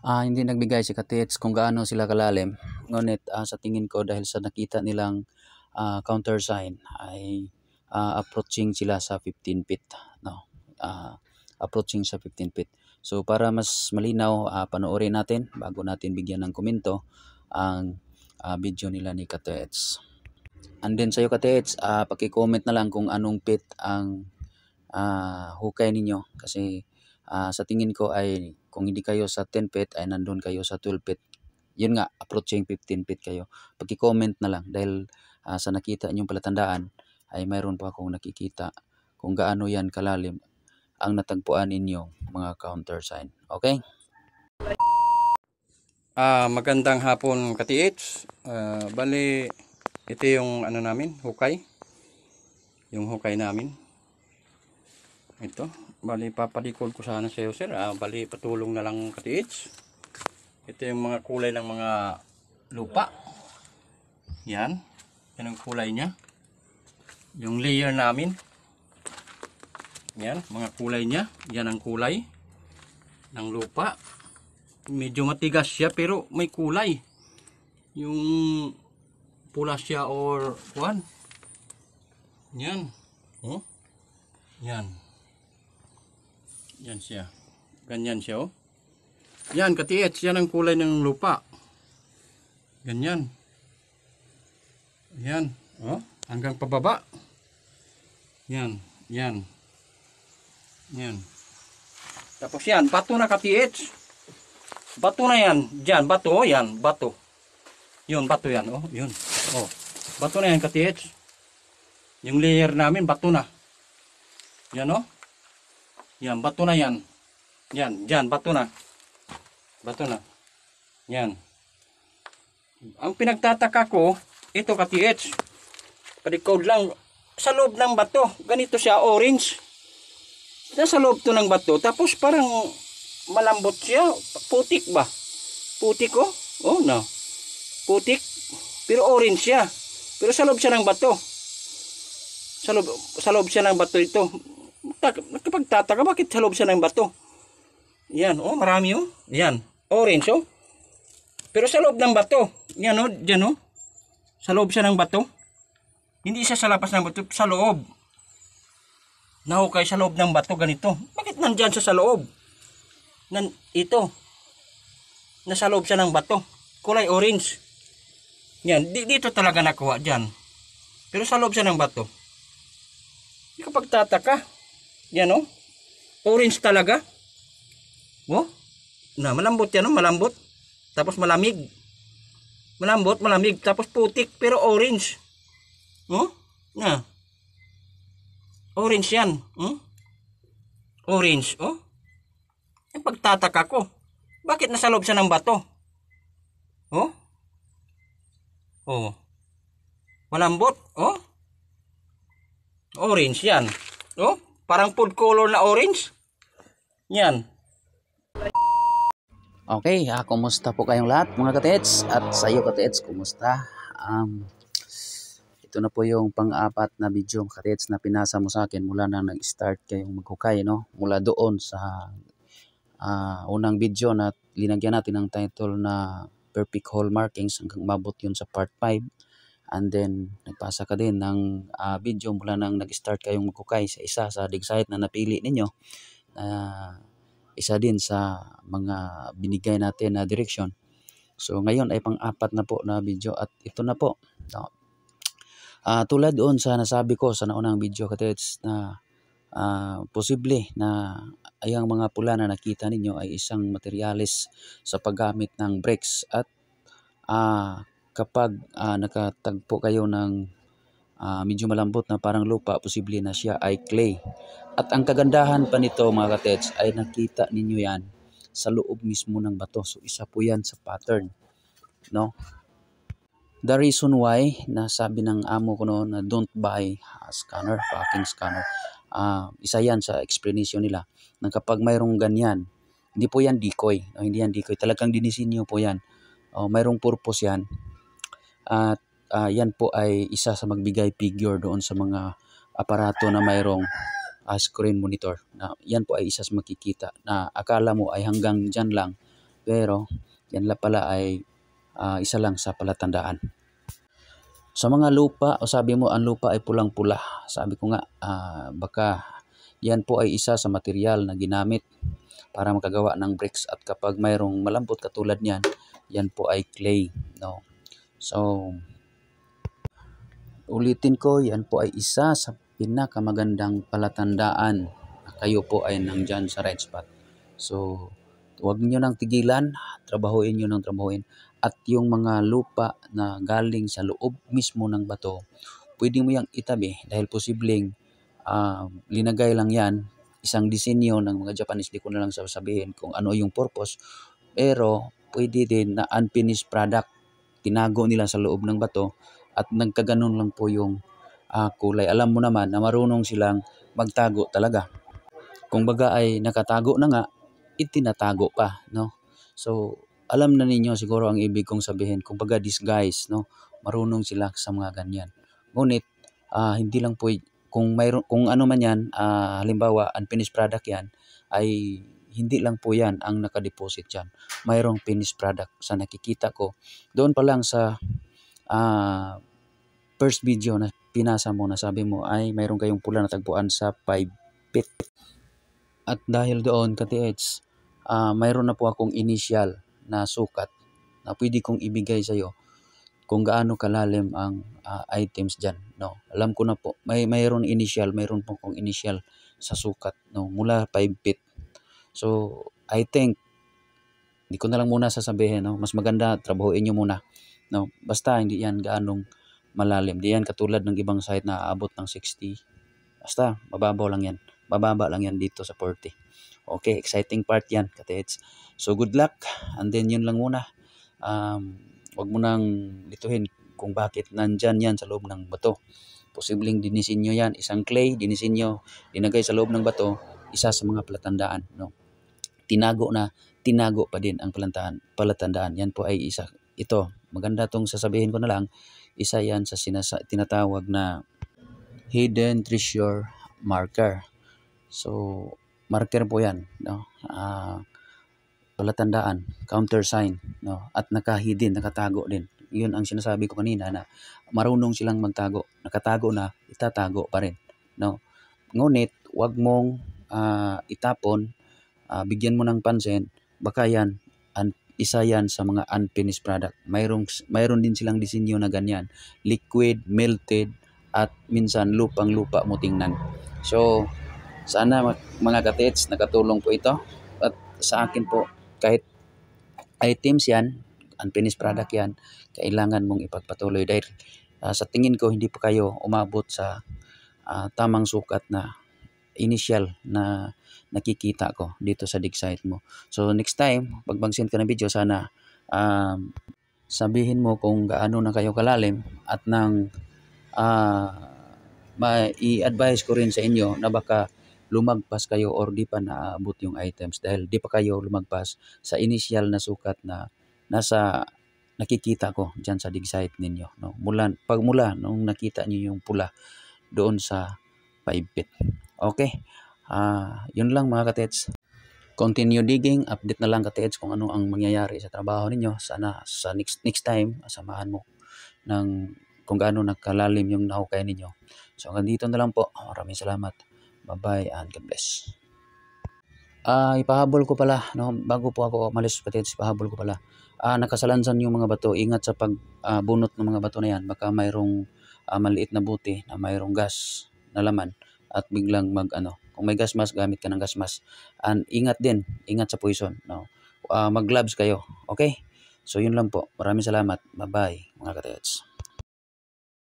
Hindi nagbigay si Katits kung gaano sila kalalim. Ngunit sa tingin ko dahil sa nakita nilang counter sign ay approaching sila sa 15 feet. No? Approaching sa 15 feet. So para mas malinaw, panoorin natin bago natin bigyan ng komento ang video nila ni Katits. And then sa'yo Katits, paki-comment na lang kung anong feet ang hukay ninyo. Kasi sa tingin ko ay kung hindi kayo sa 10 feet ay nandun kayo sa 12 feet. Yun nga, approaching 15 feet kayo. Paki-comment na lang dahil sa nakita ninyong palatandaan ay mayroon pa akong nakikita kung gaano yan kalalim ang natagpuan ninyong mga counter sign. Okay? Magandang hapon Kati-H. Bali, ito yung namin, hukay. Yung hukay namin. Ito. Bali, papalikod ko sana sa iyo, sir. Bali, patulong na lang Kati-H. Ito yung mga kulay ng mga lupa. Yan. Yan ang kulay niya. Yung layer namin. Yan, mga kulay niya. Yan ang kulay ng lupa. Medyo matigas siya pero may kulay. Yung pula siya or kuwan. Yan. Oh. Yan. Yan siya. Ganyan siya, oh. Yan, Kati-H, yan ang kulay ng lupa. Ganyan. Yan, oh. Hanggang pababa. Yan, yan. Yan. Tapos yan, bato na Kati-H. Bato na yan. Diyan, bato, oh, yan, bato. Yun, bato yan, oh, yun. Oh. Bato na yan Kati-H. Yung layer namin, bato na. Yan, oh. Yan, bato na yan. Yan, dyan, bato na. Bato na. Yan. Ang pinagtataka ko, ito Kati-H. Palikod lang. Sa loob ng bato, ganito siya, orange. Nasa loob to ng bato, tapos parang malambot siya. Putik ba? Putik, oh. Oh, no. Putik. Pero orange siya. Pero sa loob siya ng bato. Sa loob siya ng bato ito. Nakapagtataka, bakit sa loob siya ng bato? Yan, oh, marami, oh. Yan, orange, oh. Pero sa loob ng bato. Yan, oh, dyan, oh. Sa loob siya ng bato. Hindi siya sa labas ng bato, sa loob. Nahukay sa loob ng bato, ganito. Bakit nandyan siya sa loob? Ito. Nasa loob siya ng bato. Kulay orange. Yan, dito talaga nakuha, dyan. Pero sa loob siya ng bato. Hindi ka pagtataka. Yan, oh. Orange talaga. Oh. Na, malambot yan, oh. Malambot. Tapos malamig. Malambot, malamig. Tapos putik, pero orange. Oh. Na. Orange yan. Hmm? Orange, oh. Yung pagtataka ko. Bakit nasa loob siya ng bato? Oh. Oh. Malambot, oh. Orange yan. Oh, parang food color na orange. Yan. Okay, kumusta po kayong lahat mga Katits? At sa iyo Katits, kumusta? Ito na po yung pang-apat na video Katits na pinasa mo sa akin mula na nag-start kayong maghukay, no? Mula doon sa unang video na linagyan natin ng title na Perfect Hole Markings hanggang mabot yun sa part 5. And then nagpasa ka din ng video mula nang nag-start kayong maghukay sa isa sa dig site na napili ninyo. Isa din sa mga binigay natin na direction. So ngayon ay pang-apat na po na video at ito na po. No? Tulad doon sa nasabi ko sa naunang video Katits na posible na ayang mga pula na nakita ninyo ay isang materialis sa paggamit ng bricks at kapag nakatagpo kayo ng medyo malambot na parang lupa, posible na siya ay clay. At ang kagandahan pa nito mga Katets ay nakita ninyo yan sa loob mismo ng bato. So isa po yan sa pattern, no? The reason why na sabi ng amo ko noon na don't buy scanner, packing scanner, isa yan sa explanation nila na kapag mayroong ganyan, hindi po yan decoy, no? Hindi yan decoy, talagang dinisinyo po yan. Mayroong purpose yan. At yan po ay isa sa magbigay figure doon sa mga aparato na mayroong screen monitor. Na yan po ay isa sa makikita na akala mo ay hanggang dyan lang Pero yan lang pala ay isa lang sa palatandaan. Sa mga lupa, o sabi mo ang lupa ay pulang-pula. Sabi ko nga, baka yan po ay isa sa material na ginamit para makagawa ng bricks, at kapag mayroong malambot katulad niyan, yan po ay clay, no? So, ulitin ko, yan po ay isa sa pinakamagandang palatandaan na kayo po ay nandyan sa right spot. So, huwag nyo nang tigilan, trabahuin nyo nang trabahuin. At yung mga lupa na galing sa loob mismo ng bato, pwede mo yang itabi dahil posibleng linagay lang yan, isang disenyo ng mga Japanese, di ko na lang sasabihin kung ano yung purpose, pero pwede din na unfinished product, tinago nila sa loob ng bato at nagkaganon lang po yung kulay. Alam mo naman na marunong silang magtago talaga. Kung baga ay nakatago na nga, itinatago pa, no? So, alam na ninyo siguro ang ibig kong sabihin, kung baga disguise, no? Marunong sila sa mga ganyan. Ngunit, hindi lang po, kung ano man yan, halimbawa, unfinished product yan, ay hindi lang po yan ang nakadeposit yan. Mayroong finished product sa nakikita ko. Doon pa lang sa first video na pinasa mo, na sabi mo ay mayroon kayong pula na tagpuan sa 5 feet. At dahil doon, ka-TH, mayroon na po akong initial na sukat na pwede kong ibigay sa iyo kung gaano kalalim ang items dyan, no? Alam ko na po, mayroon po kong initial sa sukat, no? Mula 5 feet. So, I think, hindi ko na lang muna sasabihin, no? Mas maganda, trabahuin nyo muna, no? Basta hindi yan gaanong malalim. Di yan katulad ng ibang site na aabot ng 60. Basta, mababa lang yan dito sa 40. Okay, exciting part yan, ka-TH. So, good luck. And then, yun lang muna. Wag mo nang lituhin kung bakit nandyan yan sa loob ng bato. Posibleng dinisenyo yan. Isang clay, dinisenyo, dinagay sa loob ng bato, isa sa mga palatandaan, no? Tinago pa din ang palatandaan. Yan po ay isa. Ito, maganda tong sasabihin ko na lang, isa yan sa tinatawag na hidden treasure marker. So, marker po yan, no? Palatandaan, counter sign, no? At nakatago din. Yun ang sinasabi ko kanina na marunong silang magtago. Nakatago na, itatago pa rin, no? Ngunit, wag mong itapon, bigyan mo ng pansin, baka yan, isa yan sa mga unfinished product. Mayroon din silang disenyo na ganyan. Liquid, melted, at minsan lupang-lupa mo tingnan. So, sana mga ka-TH, nakatulong po ito. At sa akin po, kahit items yan, unfinished product yan, kailangan mong ipagpatuloy dahil sa tingin ko hindi pa kayo umabot sa tamang sukat na initial na nakikita ko dito sa dig site mo. So next time, pag mag-send ka ng video, sana sabihin mo kung gaano na kayo kalalim at nang i-advise ko rin sa inyo na baka lumagpas kayo or di pa naabot yung items dahil di pa kayo lumagpas sa initial na sukat na nasa nakikita ko dyan sa dig site ninyo, no? Pagmula nung nakita niyo yung pula doon sa 5 feet. Okay, yun lang mga ka-TH. Continue digging, update na lang ka-TH kung ano ang mangyayari sa trabaho ninyo. Sana sa next time, samahan mo ng kung gaano nakalalim yung nahukay ninyo. So hanggang dito na lang po. Maraming salamat. Bye-bye and God bless. Ipahabol ko pala, no? Bago po ako umalis, ka-TH, ipahabol ko pala. Nakasalansan yung mga bato. Ingat sa pagbunot ng mga bato na yan. Baka mayroong maliit na buti na mayroong gas na laman at biglang kung may gas mask, gamit ka ng gas mask. And ingat sa poison, no? Mag-gloves kayo, okay? So yun lang po. Maraming salamat. Bye-bye mga ka-TH.